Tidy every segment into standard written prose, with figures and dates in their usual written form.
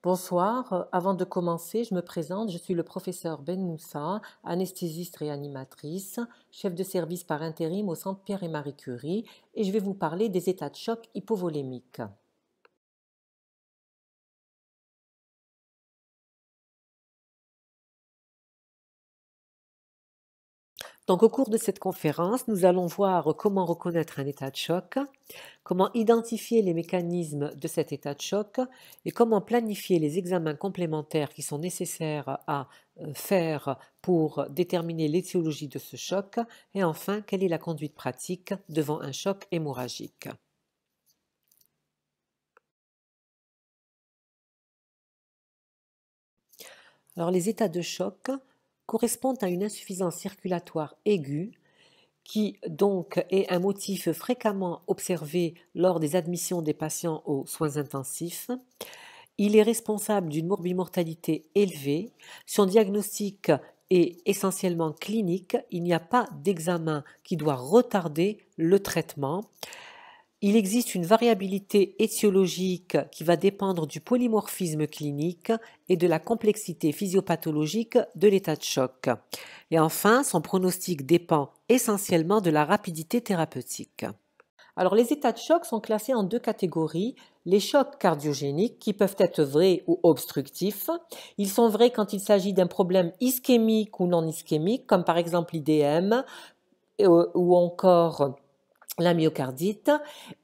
Bonsoir, avant de commencer, je me présente, je suis le professeur Ben Moussa, anesthésiste réanimatrice, chef de service par intérim au centre Pierre et Marie Curie et je vais vous parler des états de choc hypovolémiques. Donc au cours de cette conférence, nous allons voir comment reconnaître un état de choc, comment identifier les mécanismes de cet état de choc et comment planifier les examens complémentaires qui sont nécessaires à faire pour déterminer l'étiologie de ce choc et enfin, quelle est la conduite pratique devant un choc hémorragique. Alors les états de choc correspondent à une insuffisance circulatoire aiguë qui donc est un motif fréquemment observé lors des admissions des patients aux soins intensifs. Il est responsable d'une morbimortalité élevée. Son diagnostic est essentiellement clinique. Il n'y a pas d'examen qui doit retarder le traitement. Il existe une variabilité étiologique qui va dépendre du polymorphisme clinique et de la complexité physiopathologique de l'état de choc. Et enfin, son pronostic dépend essentiellement de la rapidité thérapeutique. Alors, les états de choc sont classés en deux catégories. Les chocs cardiogéniques qui peuvent être vrais ou obstructifs. Ils sont vrais quand il s'agit d'un problème ischémique ou non ischémique, comme par exemple l'IDM ou encore la myocardite.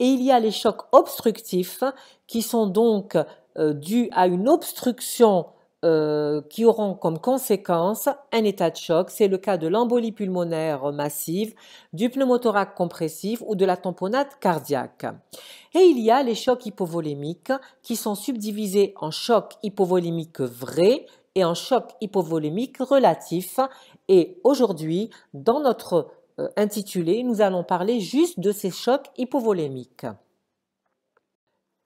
Et il y a les chocs obstructifs qui sont donc dus à une obstruction qui auront comme conséquence un état de choc. C'est le cas de l'embolie pulmonaire massive, du pneumothorax compressif ou de la tamponnade cardiaque. Et il y a les chocs hypovolémiques qui sont subdivisés en chocs hypovolémiques vrais et en chocs hypovolémiques relatifs. Et aujourd'hui, dans notre intitulé, nous allons parler juste de ces chocs hypovolémiques.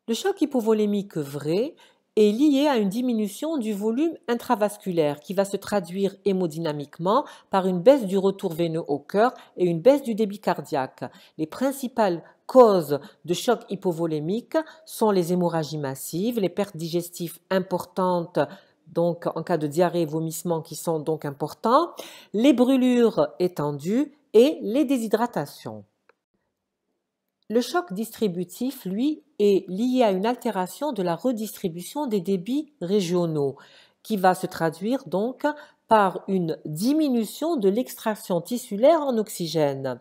Le choc hypovolémique vrai est lié à une diminution du volume intravasculaire qui va se traduire hémodynamiquement par une baisse du retour veineux au cœur et une baisse du débit cardiaque. Les principales causes de choc hypovolémique sont les hémorragies massives, les pertes digestives importantes, donc en cas de diarrhée et vomissement qui sont donc importants, les brûlures étendues et les déshydratations. Le choc distributif, lui, est lié à une altération de la redistribution des débits régionaux, qui va se traduire donc par une diminution de l'extraction tissulaire en oxygène.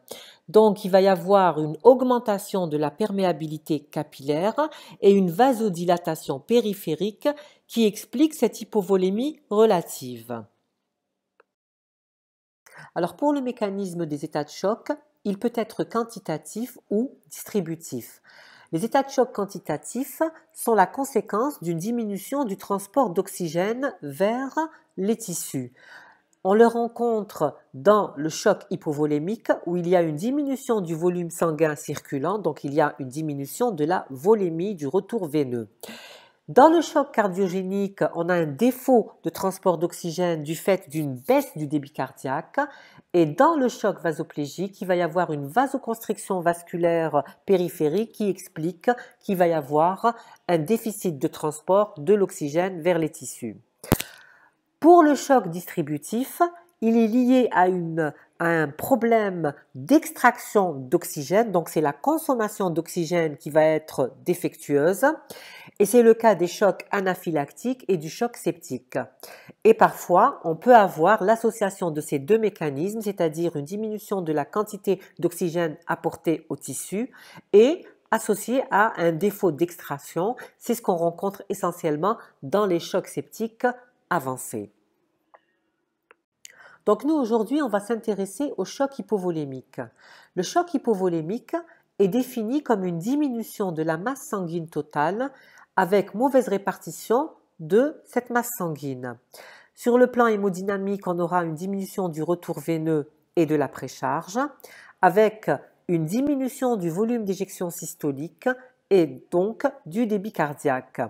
Donc, il va y avoir une augmentation de la perméabilité capillaire et une vasodilatation périphérique qui explique cette hypovolémie relative. Alors pour le mécanisme des états de choc, il peut être quantitatif ou distributif. Les états de choc quantitatifs sont la conséquence d'une diminution du transport d'oxygène vers les tissus. On le rencontre dans le choc hypovolémique où il y a une diminution du volume sanguin circulant, donc il y a une diminution de la volémie du retour veineux. Dans le choc cardiogénique, on a un défaut de transport d'oxygène du fait d'une baisse du débit cardiaque. Et dans le choc vasoplégique, il va y avoir une vasoconstriction vasculaire périphérique qui explique qu'il va y avoir un déficit de transport de l'oxygène vers les tissus. Pour le choc distributif, il est lié à un problème d'extraction d'oxygène, donc c'est la consommation d'oxygène qui va être défectueuse, et c'est le cas des chocs anaphylactiques et du choc septique. Et parfois, on peut avoir l'association de ces deux mécanismes, c'est-à-dire une diminution de la quantité d'oxygène apportée au tissu et associé à un défaut d'extraction. C'est ce qu'on rencontre essentiellement dans les chocs septiques avancés. Donc nous, aujourd'hui, on va s'intéresser au choc hypovolémique. Le choc hypovolémique est défini comme une diminution de la masse sanguine totale avec mauvaise répartition de cette masse sanguine. Sur le plan hémodynamique, on aura une diminution du retour veineux et de la précharge, avec une diminution du volume d'éjection systolique et donc du débit cardiaque.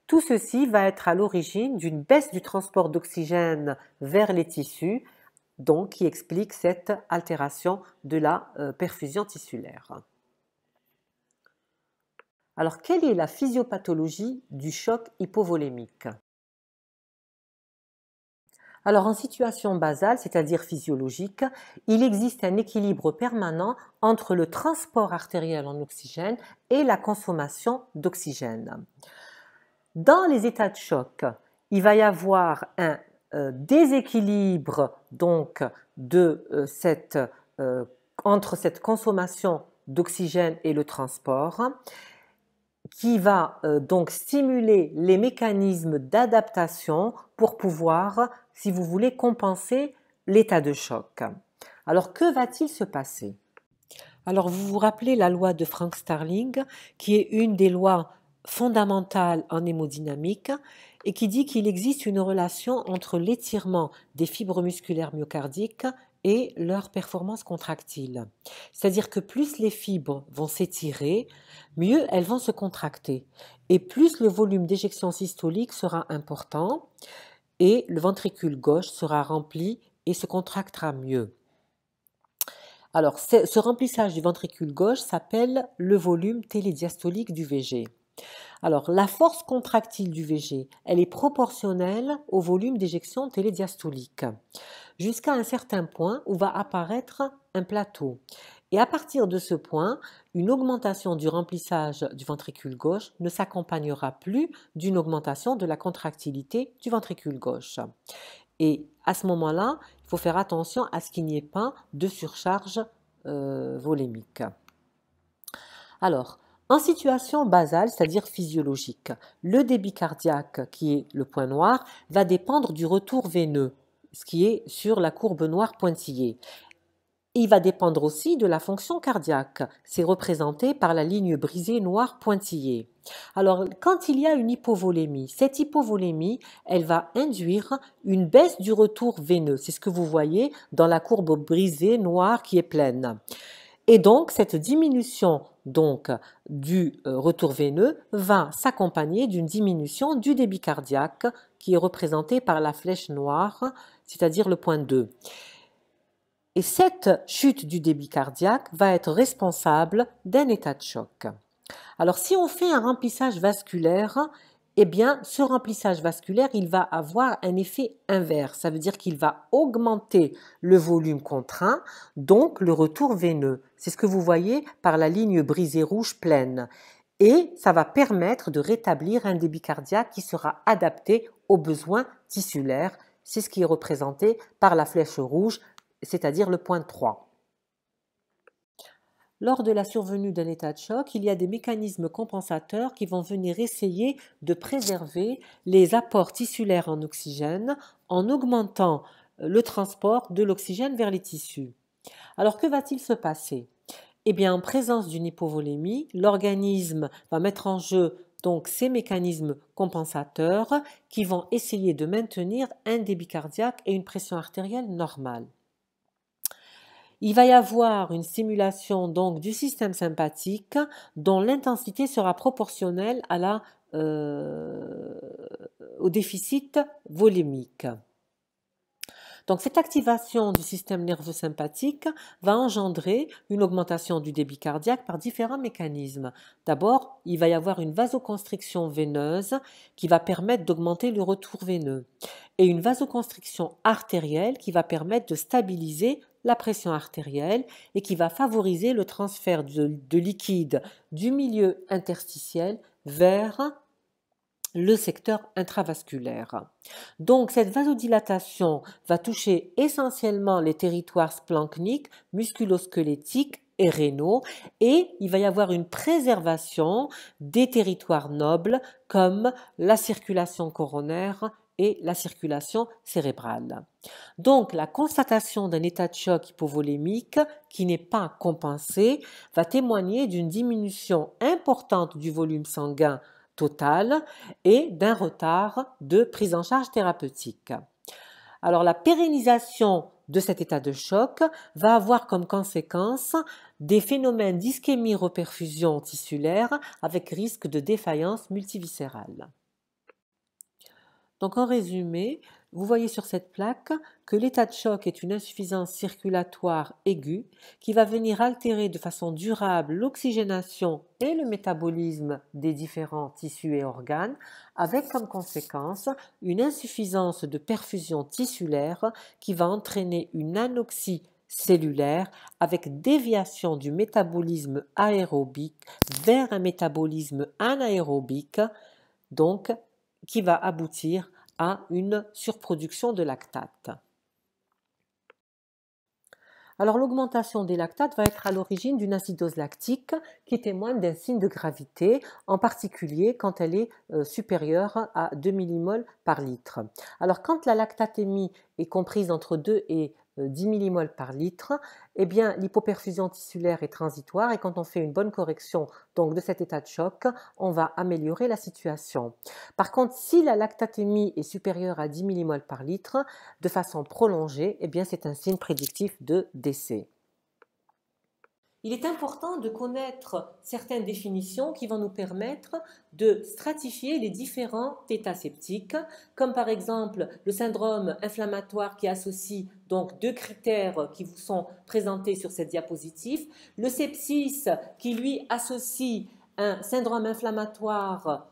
Tout ceci va être à l'origine d'une baisse du transport d'oxygène vers les tissus, donc qui explique cette altération de la perfusion tissulaire. Alors, quelle est la physiopathologie du choc hypovolémique? Alors, en situation basale, c'est-à-dire physiologique, il existe un équilibre permanent entre le transport artériel en oxygène et la consommation d'oxygène. Dans les états de choc, il va y avoir un déséquilibre donc entre cette consommation d'oxygène et le transport qui va donc stimuler les mécanismes d'adaptation pour pouvoir, si vous voulez, compenser l'état de choc. Alors, que va-t-il se passer? Alors, vous vous rappelez la loi de Frank Starling, qui est une des lois fondamentales en hémodynamique et qui dit qu'il existe une relation entre l'étirement des fibres musculaires myocardiques et leur performance contractile. C'est-à-dire que plus les fibres vont s'étirer, mieux elles vont se contracter. Et plus le volume d'éjection systolique sera important et le ventricule gauche sera rempli et se contractera mieux. Alors, ce remplissage du ventricule gauche s'appelle le volume télédiastolique du VG. Alors, la force contractile du VG, elle est proportionnelle au volume d'éjection télédiastolique, jusqu'à un certain point où va apparaître un plateau. Et à partir de ce point, une augmentation du remplissage du ventricule gauche ne s'accompagnera plus d'une augmentation de la contractilité du ventricule gauche. Et à ce moment-là, il faut faire attention à ce qu'il n'y ait pas de surcharge volémique. Alors, en situation basale, c'est-à-dire physiologique, le débit cardiaque, qui est le point noir, va dépendre du retour veineux, ce qui est sur la courbe noire pointillée. Il va dépendre aussi de la fonction cardiaque. C'est représenté par la ligne brisée noire pointillée. Alors, quand il y a une hypovolémie, cette hypovolémie, elle va induire une baisse du retour veineux. C'est ce que vous voyez dans la courbe brisée noire qui est pleine. Et donc, cette diminution du retour veineux va s'accompagner d'une diminution du débit cardiaque qui est représenté par la flèche noire, c'est-à-dire le point 2. Et cette chute du débit cardiaque va être responsable d'un état de choc. Alors, si on fait un remplissage vasculaire, eh bien, ce remplissage vasculaire, il va avoir un effet inverse. Ça veut dire qu'il va augmenter le volume contraint, donc le retour veineux. C'est ce que vous voyez par la ligne brisée rouge pleine. Et ça va permettre de rétablir un débit cardiaque qui sera adapté aux besoins tissulaires. C'est ce qui est représenté par la flèche rouge, c'est-à-dire le point 3. Lors de la survenue d'un état de choc, il y a des mécanismes compensateurs qui vont venir essayer de préserver les apports tissulaires en oxygène en augmentant le transport de l'oxygène vers les tissus. Alors que va-t-il se passer? Eh bien, en présence d'une hypovolémie, l'organisme va mettre en jeu donc ces mécanismes compensateurs qui vont essayer de maintenir un débit cardiaque et une pression artérielle normale. Il va y avoir une stimulation donc du système sympathique dont l'intensité sera proportionnelle au déficit volémique. Donc cette activation du système nerveux sympathique va engendrer une augmentation du débit cardiaque par différents mécanismes. D'abord, il va y avoir une vasoconstriction veineuse qui va permettre d'augmenter le retour veineux et une vasoconstriction artérielle qui va permettre de stabiliser la pression artérielle et qui va favoriser le transfert de liquide du milieu interstitiel vers le secteur intravasculaire. Donc cette vasodilatation va toucher essentiellement les territoires splanchniques, musculosquelettiques et rénaux, et il va y avoir une préservation des territoires nobles comme la circulation coronaire et la circulation cérébrale. Donc la constatation d'un état de choc hypovolémique qui n'est pas compensé va témoigner d'une diminution importante du volume sanguin total et d'un retard de prise en charge thérapeutique. Alors la pérennisation de cet état de choc va avoir comme conséquence des phénomènes d'ischémie-reperfusion tissulaire avec risque de défaillance multiviscérale. Donc en résumé, vous voyez sur cette plaque que l'état de choc est une insuffisance circulatoire aiguë qui va venir altérer de façon durable l'oxygénation et le métabolisme des différents tissus et organes, avec comme conséquence une insuffisance de perfusion tissulaire qui va entraîner une anoxie cellulaire avec déviation du métabolisme aérobique vers un métabolisme anaérobique, donc qui va aboutir à une surproduction de lactate. Alors l'augmentation des lactates va être à l'origine d'une acidose lactique qui témoigne d'un signe de gravité, en particulier quand elle est supérieure à 2 millimoles par litre. Alors quand la lactatémie est comprise entre 2 et 10 millimoles par litre, eh bien l'hypoperfusion tissulaire est transitoire et quand on fait une bonne correction donc de cet état de choc, on va améliorer la situation. Par contre, si la lactatémie est supérieure à 10 millimoles par litre de façon prolongée, eh bien c'est un signe prédictif de décès. Il est important de connaître certaines définitions qui vont nous permettre de stratifier les différents états septiques, comme par exemple le syndrome inflammatoire qui associe donc 2 critères qui vous sont présentés sur cette diapositive, le sepsis qui lui associe un syndrome inflammatoire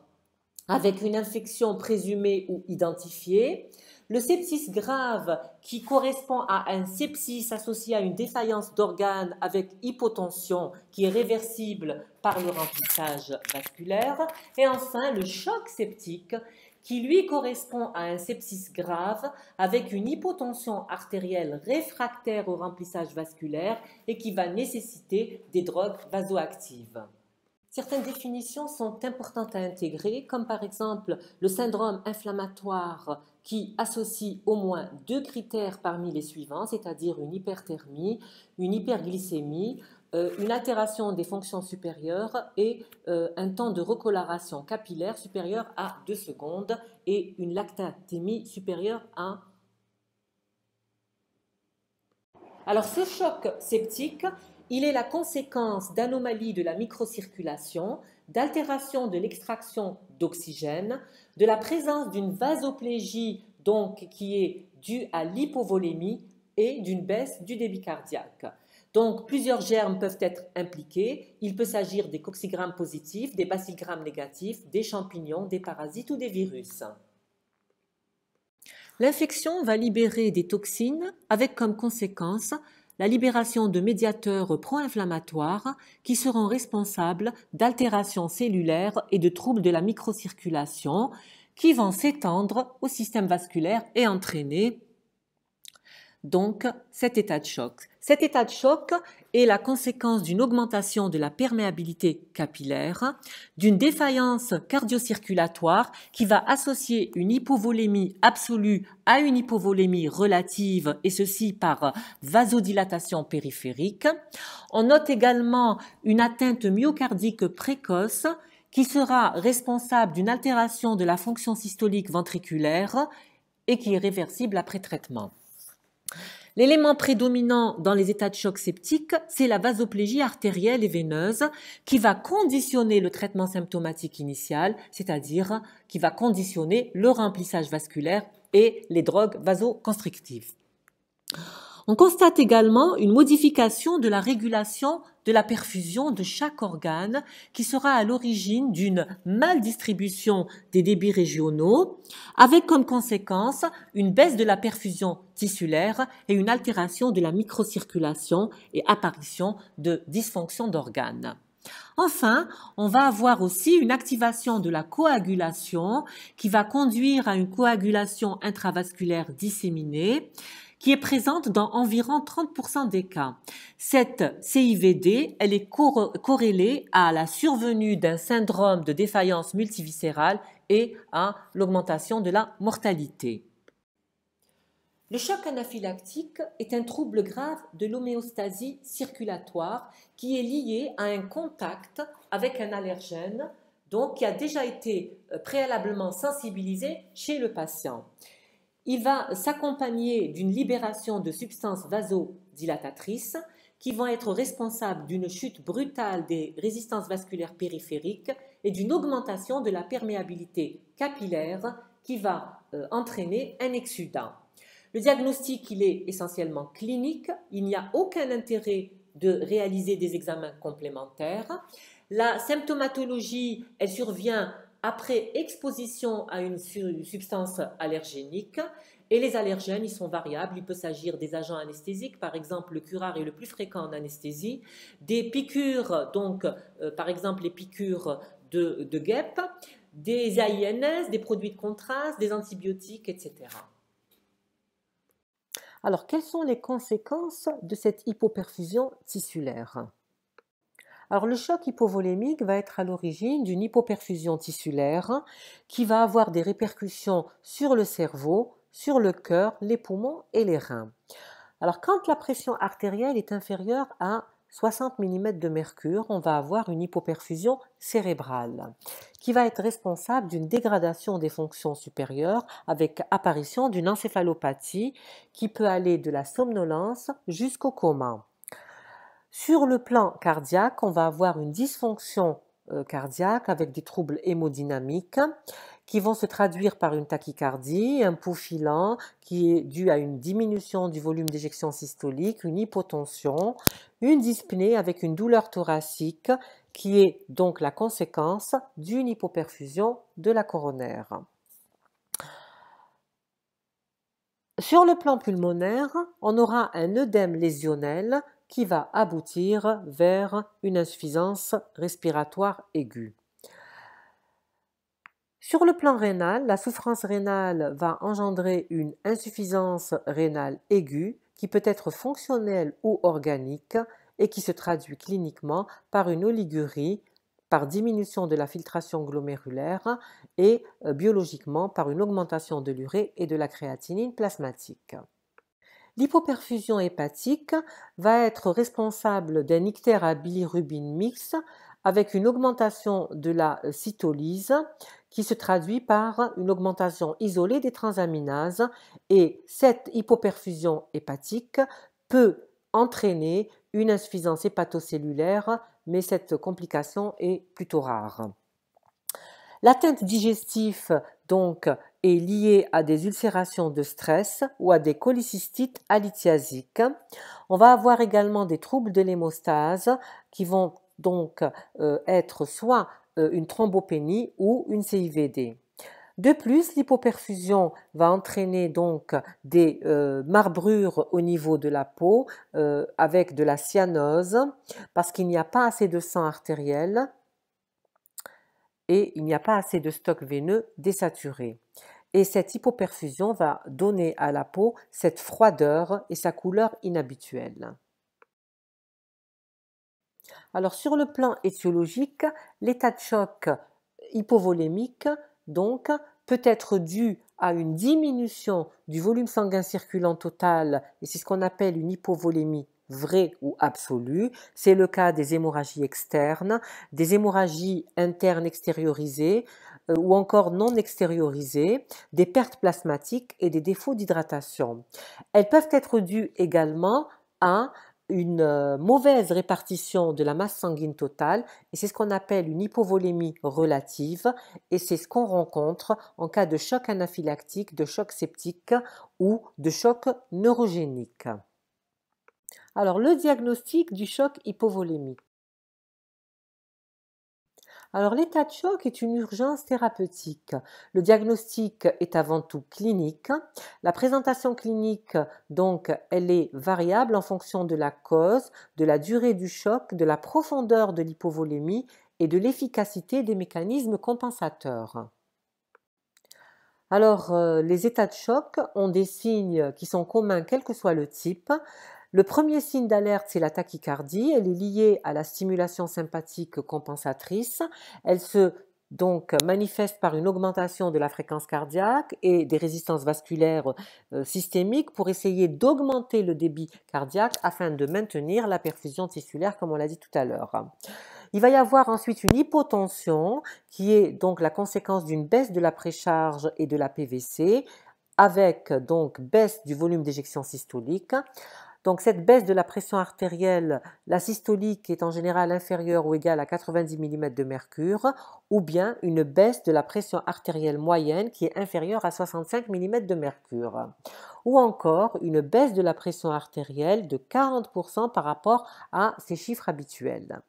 avec une infection présumée ou identifiée, le sepsis grave qui correspond à un sepsis associé à une défaillance d'organes avec hypotension qui est réversible par le remplissage vasculaire, et enfin le choc septique qui lui correspond à un sepsis grave avec une hypotension artérielle réfractaire au remplissage vasculaire et qui va nécessiter des drogues vasoactives. Certaines définitions sont importantes à intégrer, comme par exemple le syndrome inflammatoire qui associe au moins 2 critères parmi les suivants, c'est-à-dire une hyperthermie, une hyperglycémie, une altération des fonctions supérieures et un temps de recoloration capillaire supérieur à 2 secondes et une lactatémie supérieure à... Alors ce choc septique, il est la conséquence d'anomalies de la microcirculation, d'altération de l'extraction d'oxygène, de la présence d'une vasoplégie donc qui est due à l'hypovolémie et d'une baisse du débit cardiaque. Donc plusieurs germes peuvent être impliqués. Il peut s'agir des coccygrammes positifs, des bacilligrammes négatifs, des champignons, des parasites ou des virus. L'infection va libérer des toxines avec comme conséquence la libération de médiateurs pro-inflammatoires qui seront responsables d'altérations cellulaires et de troubles de la microcirculation qui vont s'étendre au système vasculaire et entraîner donc cet état de choc. Cet état de choc est la conséquence d'une augmentation de la perméabilité capillaire, d'une défaillance cardio-circulatoire qui va associer une hypovolémie absolue à une hypovolémie relative, et ceci par vasodilatation périphérique. On note également une atteinte myocardique précoce qui sera responsable d'une altération de la fonction systolique ventriculaire et qui est réversible après traitement. L'élément prédominant dans les états de choc septique, c'est la vasoplégie artérielle et veineuse qui va conditionner le traitement symptomatique initial, c'est-à-dire qui va conditionner le remplissage vasculaire et les drogues vasoconstrictives. On constate également une modification de la régulation de la perfusion de chaque organe qui sera à l'origine d'une maldistribution des débits régionaux avec comme conséquence une baisse de la perfusion tissulaire et une altération de la microcirculation et apparition de dysfonctions d'organes. Enfin, on va avoir aussi une activation de la coagulation qui va conduire à une coagulation intravasculaire disséminée qui est présente dans environ 30% des cas. Cette CIVD, elle est corrélée à la survenue d'un syndrome de défaillance multiviscérale et à l'augmentation de la mortalité. Le choc anaphylactique est un trouble grave de l'homéostasie circulatoire qui est lié à un contact avec un allergène, donc qui a déjà été préalablement sensibilisé chez le patient. Il va s'accompagner d'une libération de substances vasodilatatrices qui vont être responsables d'une chute brutale des résistances vasculaires périphériques et d'une augmentation de la perméabilité capillaire qui va entraîner un exsudat. Le diagnostic, il est essentiellement clinique, il n'y a aucun intérêt de réaliser des examens complémentaires. La symptomatologie, elle survient après exposition à une substance allergénique et les allergènes, ils sont variables. Il peut s'agir des agents anesthésiques, par exemple le curare est le plus fréquent en anesthésie, des piqûres, donc par exemple les piqûres de guêpes, des AINS, des produits de contraste, des antibiotiques, etc. Alors, quelles sont les conséquences de cette hypoperfusion tissulaire? Alors, le choc hypovolémique va être à l'origine d'une hypoperfusion tissulaire qui va avoir des répercussions sur le cerveau, sur le cœur, les poumons et les reins. Alors, quand la pression artérielle est inférieure à 60 mm de mercure, on va avoir une hypoperfusion cérébrale qui va être responsable d'une dégradation des fonctions supérieures avec apparition d'une encéphalopathie qui peut aller de la somnolence jusqu'au coma. Sur le plan cardiaque, on va avoir une dysfonction cardiaque avec des troubles hémodynamiques qui vont se traduire par une tachycardie, un pouls filant qui est dû à une diminution du volume d'éjection systolique, une hypotension, une dyspnée avec une douleur thoracique qui est donc la conséquence d'une hypoperfusion de la coronaire. Sur le plan pulmonaire, on aura un œdème lésionnel qui va aboutir vers une insuffisance respiratoire aiguë. Sur le plan rénal, la souffrance rénale va engendrer une insuffisance rénale aiguë qui peut être fonctionnelle ou organique et qui se traduit cliniquement par une oligurie, par diminution de la filtration glomérulaire et biologiquement par une augmentation de l'urée et de la créatinine plasmatique. L'hypoperfusion hépatique va être responsable d'un ictère à bilirubine mixte avec une augmentation de la cytolyse qui se traduit par une augmentation isolée des transaminases et cette hypoperfusion hépatique peut entraîner une insuffisance hépatocellulaire, mais cette complication est plutôt rare. L'atteinte digestive, donc, est liée à des ulcérations de stress ou à des cholécystites alithiasiques. On va avoir également des troubles de l'hémostase qui vont donc être soit une thrombopénie ou une CIVD. De plus, l'hypoperfusion va entraîner donc des marbrures au niveau de la peau avec de la cyanose parce qu'il n'y a pas assez de sang artériel et il n'y a pas assez de stock veineux désaturé. Et cette hypoperfusion va donner à la peau cette froideur et sa couleur inhabituelle. Alors sur le plan étiologique, l'état de choc hypovolémique donc peut être dû à une diminution du volume sanguin circulant total, et c'est ce qu'on appelle une hypovolémie vraie ou absolue. C'est le cas des hémorragies externes, des hémorragies internes extériorisées ou encore non extériorisées, des pertes plasmatiques et des défauts d'hydratation. Elles peuvent être dues également à une mauvaise répartition de la masse sanguine totale et c'est ce qu'on appelle une hypovolémie relative et c'est ce qu'on rencontre en cas de choc anaphylactique, de choc septique ou de choc neurogénique. Alors le diagnostic du choc hypovolémique. Alors l'état de choc est une urgence thérapeutique. Le diagnostic est avant tout clinique. La présentation clinique, donc, elle est variable en fonction de la cause, de la durée du choc, de la profondeur de l'hypovolémie et de l'efficacité des mécanismes compensateurs. Alors, les états de choc ont des signes qui sont communs quel que soit le type. Le premier signe d'alerte, c'est la tachycardie. Elle est liée à la stimulation sympathique compensatrice. Elle se manifeste par une augmentation de la fréquence cardiaque et des résistances vasculaires systémiques pour essayer d'augmenter le débit cardiaque afin de maintenir la perfusion tissulaire, comme on l'a dit tout à l'heure. Il va y avoir ensuite une hypotension qui est donc la conséquence d'une baisse de la précharge et de la PVC avec donc baisse du volume d'éjection systolique. Donc cette baisse de la pression artérielle, la systolique est en général inférieure ou égale à 90 mm de mercure, ou bien une baisse de la pression artérielle moyenne qui est inférieure à 65 mm de mercure, ou encore une baisse de la pression artérielle de 40% par rapport à ces chiffres habituels.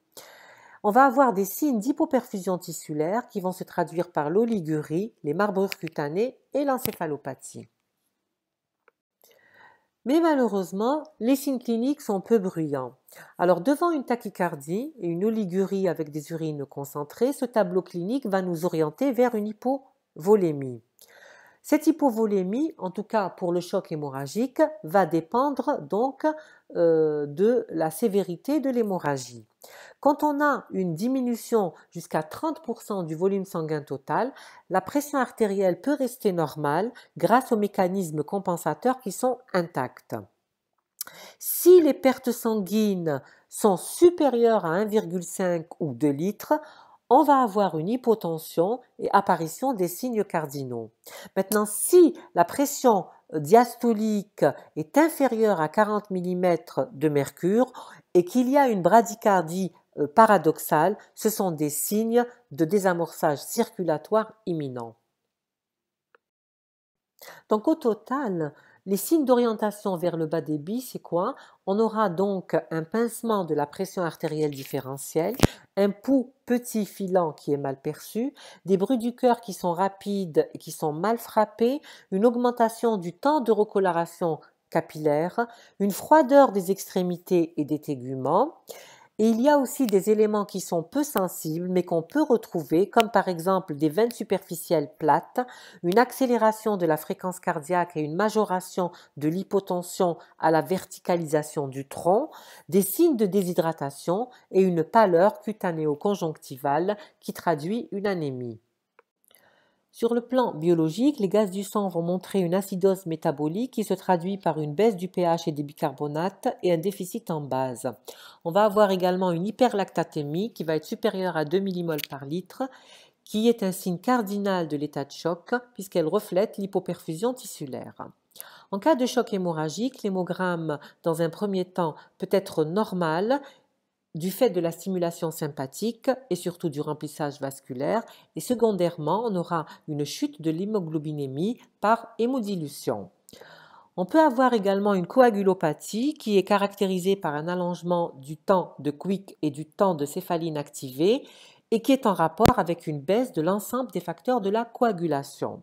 On va avoir des signes d'hypoperfusion tissulaire qui vont se traduire par l'oligurie, les marbrures cutanées et l'encéphalopathie. Mais malheureusement, les signes cliniques sont peu bruyants. Alors devant une tachycardie et une oligurie avec des urines concentrées, ce tableau clinique va nous orienter vers une hypovolémie. Cette hypovolémie, en tout cas pour le choc hémorragique, va dépendre donc de la sévérité de l'hémorragie. Quand on a une diminution jusqu'à 30% du volume sanguin total, la pression artérielle peut rester normale grâce aux mécanismes compensateurs qui sont intacts. Si les pertes sanguines sont supérieures à 1,5 ou 2 litres, on va avoir une hypotension et apparition des signes cardinaux. Maintenant, si la pression diastolique est inférieure à 40 mm de mercure et qu'il y a une bradycardie paradoxale, ce sont des signes de désamorçage circulatoire imminent. Donc au total, les signes d'orientation vers le bas débit, c'est quoi? On aura donc un pincement de la pression artérielle différentielle, un pouls petit filant qui est mal perçu, des bruits du cœur qui sont rapides et qui sont mal frappés, une augmentation du temps de recoloration capillaire, une froideur des extrémités et des téguments. Et il y a aussi des éléments qui sont peu sensibles mais qu'on peut retrouver, comme par exemple des veines superficielles plates, une accélération de la fréquence cardiaque et une majoration de l'hypotension à la verticalisation du tronc, des signes de déshydratation et une pâleur cutanéo-conjonctivale qui traduit une anémie. Sur le plan biologique, les gaz du sang vont montrer une acidose métabolique qui se traduit par une baisse du pH et des bicarbonates et un déficit en base. On va avoir également une hyperlactatémie qui va être supérieure à 2 mmol par litre, qui est un signe cardinal de l'état de choc puisqu'elle reflète l'hypoperfusion tissulaire. En cas de choc hémorragique, l'hémogramme, dans un premier temps, peut être normal du fait de la stimulation sympathique et surtout du remplissage vasculaire, et secondairement, on aura une chute de l'hémoglobinémie par hémodilution. On peut avoir également une coagulopathie qui est caractérisée par un allongement du temps de Quick et du temps de céphaline activée et qui est en rapport avec une baisse de l'ensemble des facteurs de la coagulation.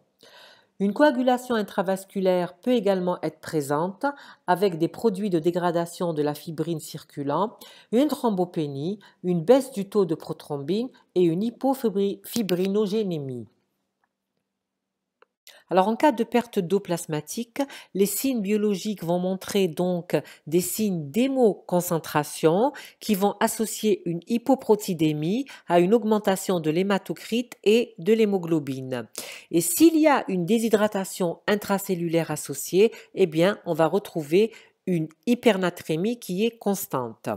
Une coagulation intravasculaire peut également être présente avec des produits de dégradation de la fibrine circulant, une thrombopénie, une baisse du taux de prothrombine et une hypofibrinogénémie. Alors en cas de perte d'eau plasmatique, les signes biologiques vont montrer donc des signes d'hémoconcentration qui vont associer une hypoprotidémie à une augmentation de l'hématocrite et de l'hémoglobine. Et s'il y a une déshydratation intracellulaire associée, eh bien on va retrouver une hypernatrémie qui est constante.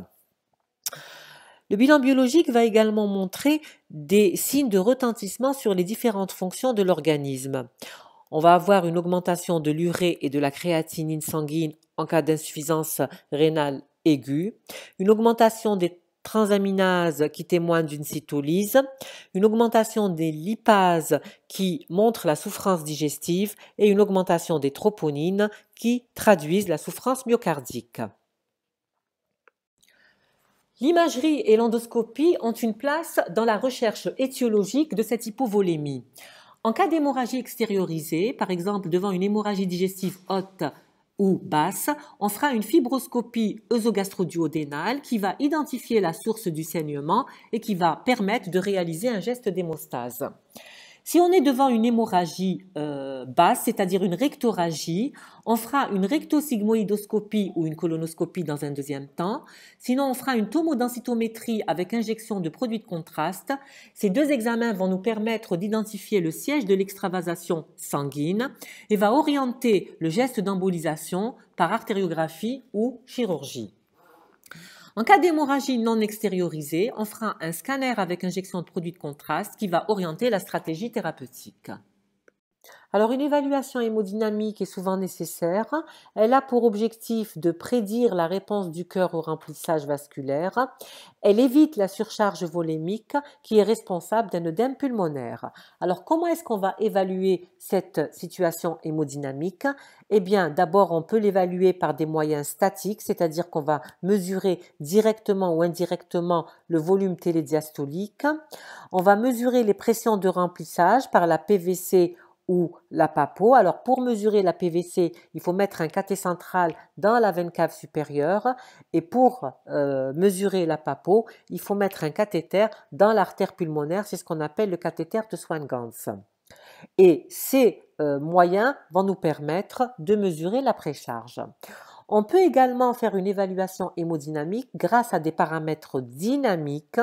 Le bilan biologique va également montrer des signes de retentissement sur les différentes fonctions de l'organisme. On va avoir une augmentation de l'urée et de la créatinine sanguine en cas d'insuffisance rénale aiguë, une augmentation des transaminases qui témoignent d'une cytolyse, une augmentation des lipases qui montrent la souffrance digestive et une augmentation des troponines qui traduisent la souffrance myocardique. L'imagerie et l'endoscopie ont une place dans la recherche étiologique de cette hypovolémie. En cas d'hémorragie extériorisée, par exemple devant une hémorragie digestive haute ou basse, on fera une fibroscopie œsogastro-duodénale qui va identifier la source du saignement et qui va permettre de réaliser un geste d'hémostase. Si on est devant une hémorragie basse, c'est-à-dire une rectorragie, on fera une rectosigmoïdoscopie ou une colonoscopie dans un deuxième temps. Sinon, on fera une tomodensitométrie avec injection de produits de contraste. Ces deux examens vont nous permettre d'identifier le siège de l'extravasation sanguine et va orienter le geste d'embolisation par artériographie ou chirurgie. En cas d'hémorragie non extériorisée, on fera un scanner avec injection de produits de contraste qui va orienter la stratégie thérapeutique. Alors une évaluation hémodynamique est souvent nécessaire. Elle a pour objectif de prédire la réponse du cœur au remplissage vasculaire. Elle évite la surcharge volémique qui est responsable d'un œdème pulmonaire. Alors comment est-ce qu'on va évaluer cette situation hémodynamique? Eh bien d'abord on peut l'évaluer par des moyens statiques, c'est-à-dire qu'on va mesurer directement ou indirectement le volume télédiastolique. On va mesurer les pressions de remplissage par la PVC ou la PAPO. Alors pour mesurer la PVC, il faut mettre un cathé central dans la veine cave supérieure et pour mesurer la PAPO, il faut mettre un cathéter dans l'artère pulmonaire, c'est ce qu'on appelle le cathéter de Swan-Ganz. Et ces moyens vont nous permettre de mesurer la précharge. On peut également faire une évaluation hémodynamique grâce à des paramètres dynamiques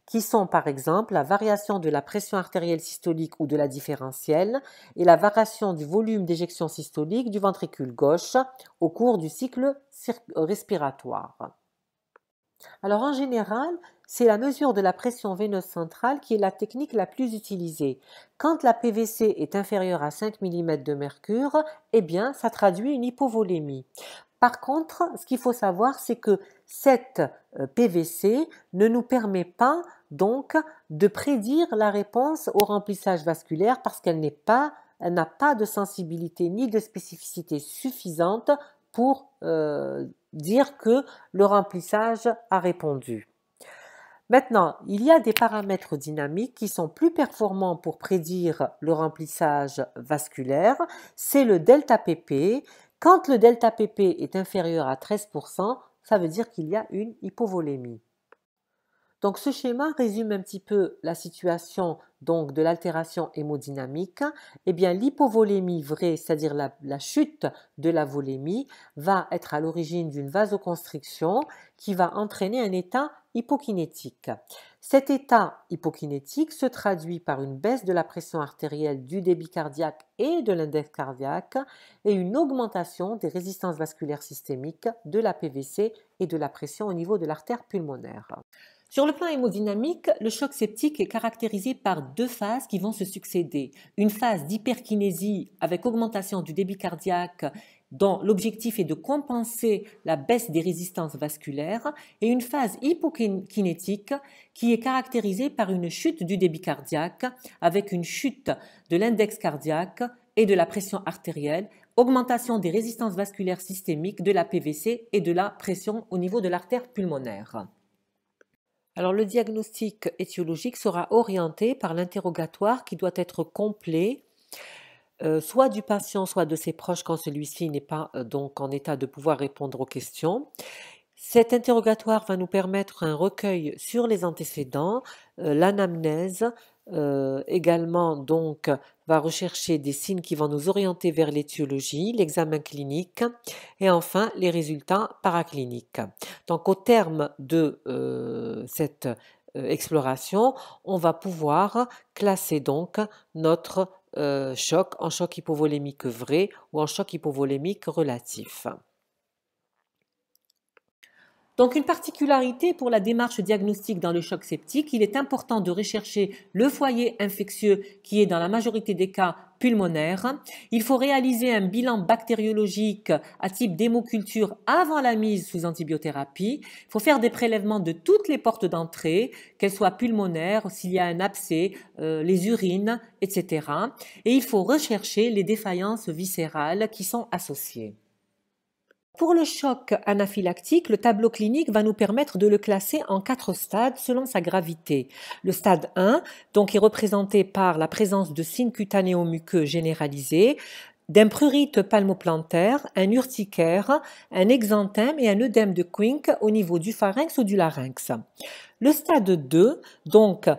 qui sont par exemple la variation de la pression artérielle systolique ou de la différentielle et la variation du volume d'éjection systolique du ventricule gauche au cours du cycle respiratoire. Alors en général, c'est la mesure de la pression veineuse centrale qui est la technique la plus utilisée. Quand la PVC est inférieure à 5 mm de mercure, eh bien ça traduit une hypovolémie. Par contre, ce qu'il faut savoir, c'est que cette PVC ne nous permet pas donc de prédire la réponse au remplissage vasculaire parce qu'elle n'a pas de sensibilité ni de spécificité suffisante pour dire que le remplissage a répondu. Maintenant, il y a des paramètres dynamiques qui sont plus performants pour prédire le remplissage vasculaire. C'est le delta pp. Quand le delta pp est inférieur à 13%, ça veut dire qu'il y a une hypovolémie. Donc ce schéma résume un petit peu la situation donc de l'altération hémodynamique. Eh bien l'hypovolémie vraie, c'est-à-dire la chute de la volémie, va être à l'origine d'une vasoconstriction qui va entraîner un état hypokinétique. Cet état hypokinétique se traduit par une baisse de la pression artérielle, du débit cardiaque et de l'index cardiaque et une augmentation des résistances vasculaires systémiques, de la PVC et de la pression au niveau de l'artère pulmonaire. Sur le plan hémodynamique, le choc septique est caractérisé par deux phases qui vont se succéder. Une phase d'hyperkinésie avec augmentation du débit cardiaque dont l'objectif est de compenser la baisse des résistances vasculaires et une phase hypokinétique qui est caractérisée par une chute du débit cardiaque avec une chute de l'index cardiaque et de la pression artérielle, augmentation des résistances vasculaires systémiques, de la PVC et de la pression au niveau de l'artère pulmonaire. Alors le diagnostic étiologique sera orienté par l'interrogatoire qui doit être complet, soit du patient, soit de ses proches quand celui-ci n'est pas donc en état de pouvoir répondre aux questions. Cet interrogatoire va nous permettre un recueil sur les antécédents, l'anamnèse, également donc va rechercher des signes qui vont nous orienter vers l'étiologie, l'examen clinique et enfin les résultats paracliniques. Donc au terme de cette exploration, on va pouvoir classer donc notre choc en choc hypovolémique vrai ou en choc hypovolémique relatif. Donc une particularité pour la démarche diagnostique dans le choc septique, il est important de rechercher le foyer infectieux qui est dans la majorité des cas pulmonaire. Il faut réaliser un bilan bactériologique à type d'hémoculture avant la mise sous antibiothérapie. Il faut faire des prélèvements de toutes les portes d'entrée, qu'elles soient pulmonaires, s'il y a un abcès, les urines, etc. Et il faut rechercher les défaillances viscérales qui sont associées. Pour le choc anaphylactique, le tableau clinique va nous permettre de le classer en 4 stades selon sa gravité. Le stade 1 donc, est représenté par la présence de signes cutanéo-muqueux généralisés, d'un prurite palmoplantaire, un urticaire, un exanthème et un œdème de Quincke au niveau du pharynx ou du larynx. Le stade 2 donc,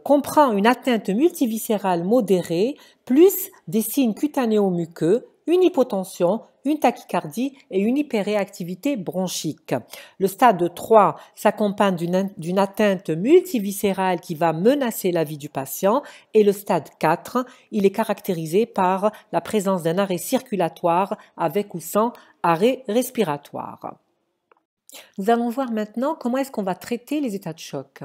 comprend une atteinte multiviscérale modérée plus des signes cutanéo-muqueux, une hypotension, une tachycardie et une hyperréactivité bronchique. Le stade 3 s'accompagne d'une atteinte multiviscérale qui va menacer la vie du patient et le stade 4, il est caractérisé par la présence d'un arrêt circulatoire avec ou sans arrêt respiratoire. Nous allons voir maintenant comment est-ce qu'on va traiter les états de choc.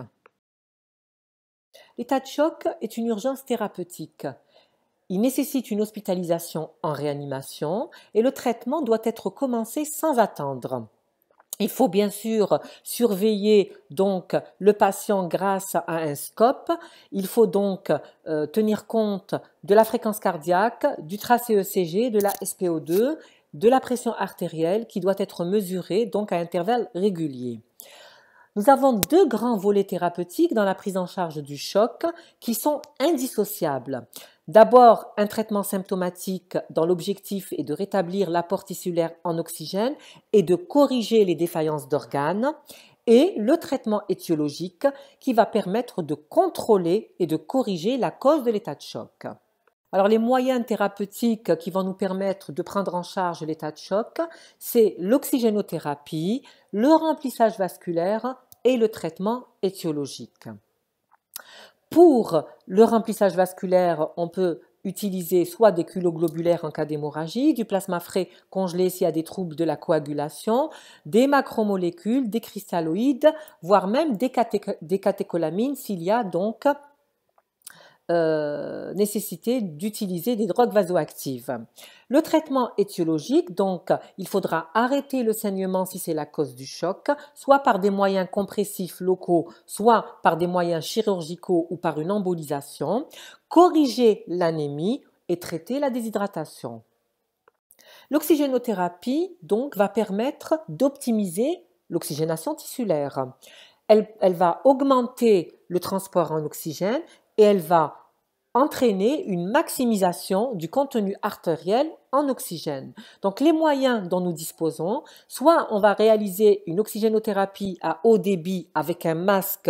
L'état de choc est une urgence thérapeutique. il nécessite une hospitalisation en réanimation et le traitement doit être commencé sans attendre. Il faut bien sûr surveiller donc le patient grâce à un scope. Il faut donc tenir compte de la fréquence cardiaque, du tracé-ECG, de la SpO2, de la pression artérielle qui doit être mesurée donc à intervalles réguliers. Nous avons deux grands volets thérapeutiques dans la prise en charge du choc qui sont indissociables. D'abord, un traitement symptomatique dont l'objectif est de rétablir l'apport tissulaire en oxygène et de corriger les défaillances d'organes, et le traitement étiologique qui va permettre de contrôler et de corriger la cause de l'état de choc. Alors les moyens thérapeutiques qui vont nous permettre de prendre en charge l'état de choc, c'est l'oxygénothérapie, le remplissage vasculaire et le traitement étiologique. Pour le remplissage vasculaire, on peut utiliser soit des culoglobulaires en cas d'hémorragie, du plasma frais congelé s'il y a des troubles de la coagulation, des macromolécules, des cristalloïdes, voire même des catécholamines s'il y a donc nécessité d'utiliser des drogues vasoactives. Le traitement étiologique, donc, il faudra arrêter le saignement si c'est la cause du choc, soit par des moyens compressifs locaux, soit par des moyens chirurgicaux ou par une embolisation, corriger l'anémie et traiter la déshydratation. L'oxygénothérapie, donc, va permettre d'optimiser l'oxygénation tissulaire. Elle va augmenter le transport en oxygène et elle va entraîner une maximisation du contenu artériel en oxygène. Donc les moyens dont nous disposons, soit on va réaliser une oxygénothérapie à haut débit avec un masque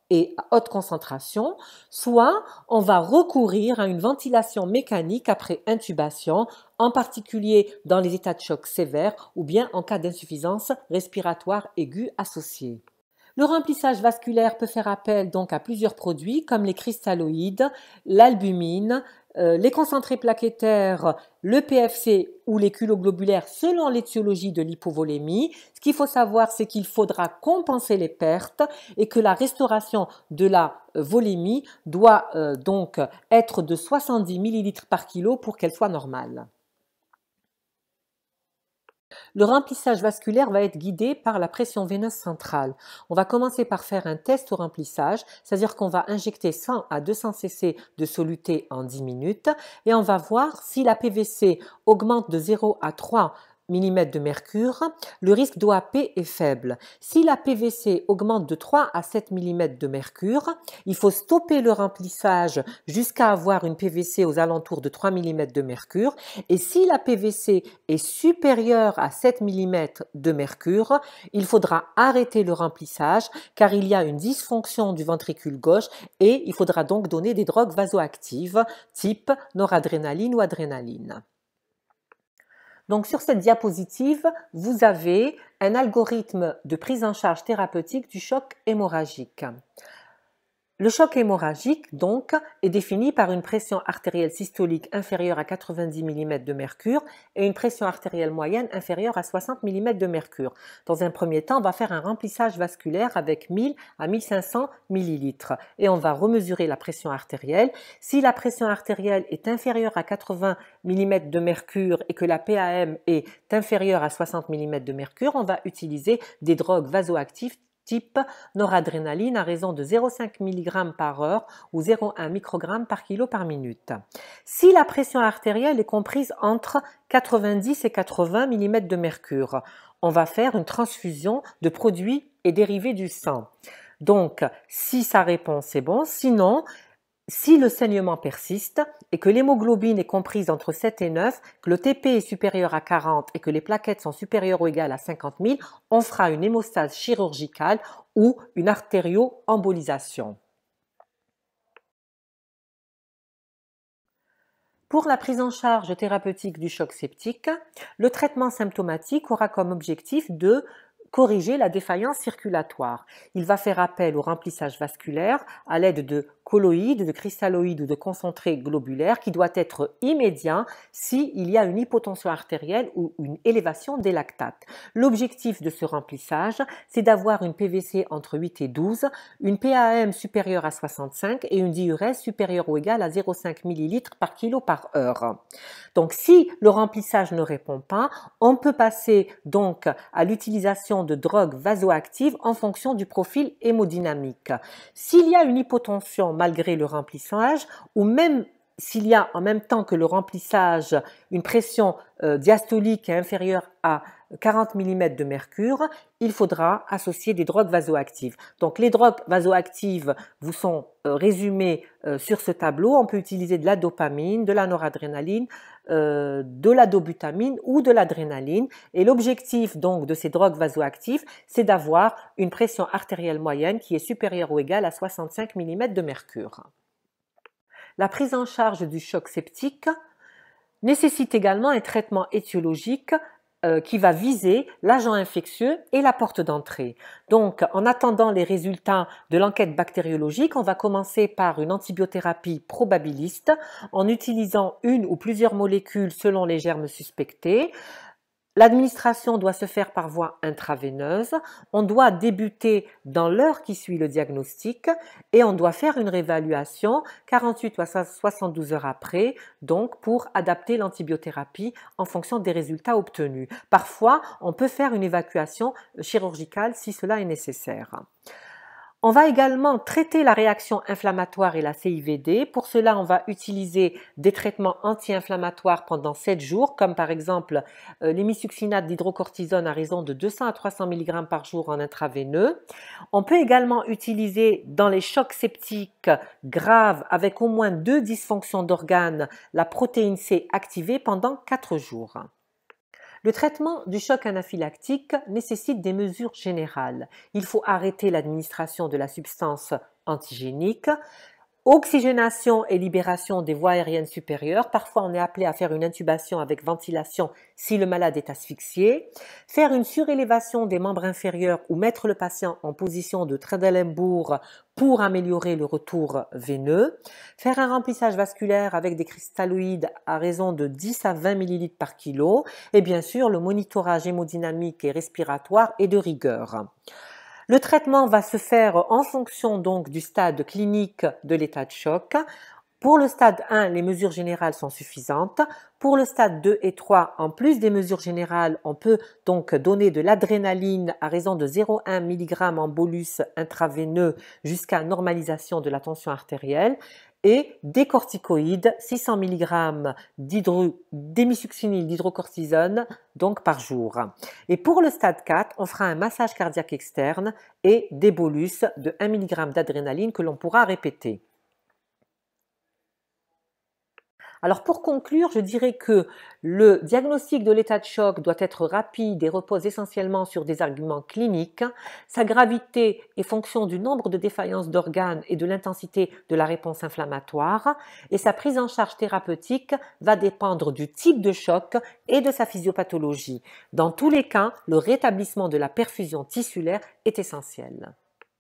et à haute concentration, soit on va recourir à une ventilation mécanique après intubation, en particulier dans les états de choc sévères ou bien en cas d'insuffisance respiratoire aiguë associée. Le remplissage vasculaire peut faire appel donc à plusieurs produits comme les cristalloïdes, l'albumine, les concentrés plaquettaires, le PFC ou les culoglobulaires selon l'étiologie de l'hypovolémie. Ce qu'il faut savoir, c'est qu'il faudra compenser les pertes et que la restauration de la volémie doit donc être de 70 ml par kilo pour qu'elle soit normale. Le remplissage vasculaire va être guidé par la pression veineuse centrale. On va commencer par faire un test au remplissage, c'est-à-dire qu'on va injecter 100 à 200 cc de soluté en 10 minutes et on va voir si la PVC augmente de 0 à 3 mm de mercure, le risque d'OAP est faible. Si la PVC augmente de 3 à 7 mm de mercure, il faut stopper le remplissage jusqu'à avoir une PVC aux alentours de 3 mm de mercure. Et si la PVC est supérieure à 7 mm de mercure, il faudra arrêter le remplissage car il y a une dysfonction du ventricule gauche et il faudra donc donner des drogues vasoactives type noradrénaline ou adrénaline. Donc sur cette diapositive, vous avez un algorithme de prise en charge thérapeutique du choc hémorragique. Le choc hémorragique, donc, est défini par une pression artérielle systolique inférieure à 90 mm de mercure et une pression artérielle moyenne inférieure à 60 mm de mercure. Dans un premier temps, on va faire un remplissage vasculaire avec 1000 à 1500 ml et on va remesurer la pression artérielle. Si la pression artérielle est inférieure à 80 mm de mercure et que la PAM est inférieure à 60 mm de mercure, on va utiliser des drogues vasoactives type noradrénaline à raison de 0,5 mg par heure ou 0,1 microgramme par kilo par minute. Si la pression artérielle est comprise entre 90 et 80 mm de mercure, on va faire une transfusion de produits et dérivés du sang. Donc, si sa réponse est bonne, sinon, si le saignement persiste et que l'hémoglobine est comprise entre 7 et 9, que le TP est supérieur à 40 et que les plaquettes sont supérieures ou égales à 50 000, on fera une hémostase chirurgicale ou une artério-embolisation. Pour la prise en charge thérapeutique du choc septique, le traitement symptomatique aura comme objectif de corriger la défaillance circulatoire. Il va faire appel au remplissage vasculaire à l'aide de colloïde, de cristalloïde ou de concentré globulaire qui doit être immédiat s'il y a une hypotension artérielle ou une élévation des lactates. L'objectif de ce remplissage, c'est d'avoir une PVC entre 8 et 12, une PAM supérieure à 65 et une diurèse supérieure ou égale à 0,5 ml par kilo par heure. Donc si le remplissage ne répond pas, on peut passer donc à l'utilisation de drogues vasoactives en fonction du profil hémodynamique. S'il y a une hypotension malgré le remplissage, ou même s'il y a en même temps que le remplissage une pression diastolique inférieure à 40 mm de mercure, il faudra associer des drogues vasoactives. Donc les drogues vasoactives vous sont résumées sur ce tableau. On peut utiliser de la dopamine, de la noradrénaline, de la dobutamine ou de l'adrénaline. Et l'objectif donc de ces drogues vasoactives, c'est d'avoir une pression artérielle moyenne qui est supérieure ou égale à 65 mm de mercure. La prise en charge du choc septique nécessite également un traitement étiologique qui va viser l'agent infectieux et la porte d'entrée. Donc, en attendant les résultats de l'enquête bactériologique, on va commencer par une antibiothérapie probabiliste en utilisant une ou plusieurs molécules selon les germes suspectés. L'administration doit se faire par voie intraveineuse, on doit débuter dans l'heure qui suit le diagnostic et on doit faire une réévaluation 48 à 72 heures après, donc pour adapter l'antibiothérapie en fonction des résultats obtenus. Parfois, on peut faire une évacuation chirurgicale si cela est nécessaire. On va également traiter la réaction inflammatoire et la CIVD. Pour cela, on va utiliser des traitements anti-inflammatoires pendant 7 jours, comme par exemple l'hémisuccinate d'hydrocortisone à raison de 200 à 300 mg par jour en intraveineux. On peut également utiliser dans les chocs septiques graves avec au moins 2 dysfonctions d'organes la protéine C activée pendant 4 jours. Le traitement du choc anaphylactique nécessite des mesures générales. Il faut arrêter l'administration de la substance antigénique, oxygénation et libération des voies aériennes supérieures. Parfois, on est appelé à faire une intubation avec ventilation si le malade est asphyxié. Faire une surélévation des membres inférieurs ou mettre le patient en position de Trendelenburg pour améliorer le retour veineux. Faire un remplissage vasculaire avec des cristalloïdes à raison de 10 à 20 ml par kilo. Et bien sûr, le monitorage hémodynamique et respiratoire est de rigueur. Le traitement va se faire en fonction donc du stade clinique de l'état de choc. Pour le stade 1, les mesures générales sont suffisantes. Pour le stade 2 et 3, en plus des mesures générales, on peut donc donner de l'adrénaline à raison de 0,1 mg en bolus intraveineux jusqu'à normalisation de la tension artérielle et des corticoïdes, 600 mg d'hémisuccinyle d'hydrocortisone donc par jour. Et pour le stade 4, on fera un massage cardiaque externe et des bolus de 1 mg d'adrénaline que l'on pourra répéter. Alors pour conclure, je dirais que le diagnostic de l'état de choc doit être rapide et repose essentiellement sur des arguments cliniques. Sa gravité est fonction du nombre de défaillances d'organes et de l'intensité de la réponse inflammatoire. Et sa prise en charge thérapeutique va dépendre du type de choc et de sa physiopathologie. Dans tous les cas, le rétablissement de la perfusion tissulaire est essentiel.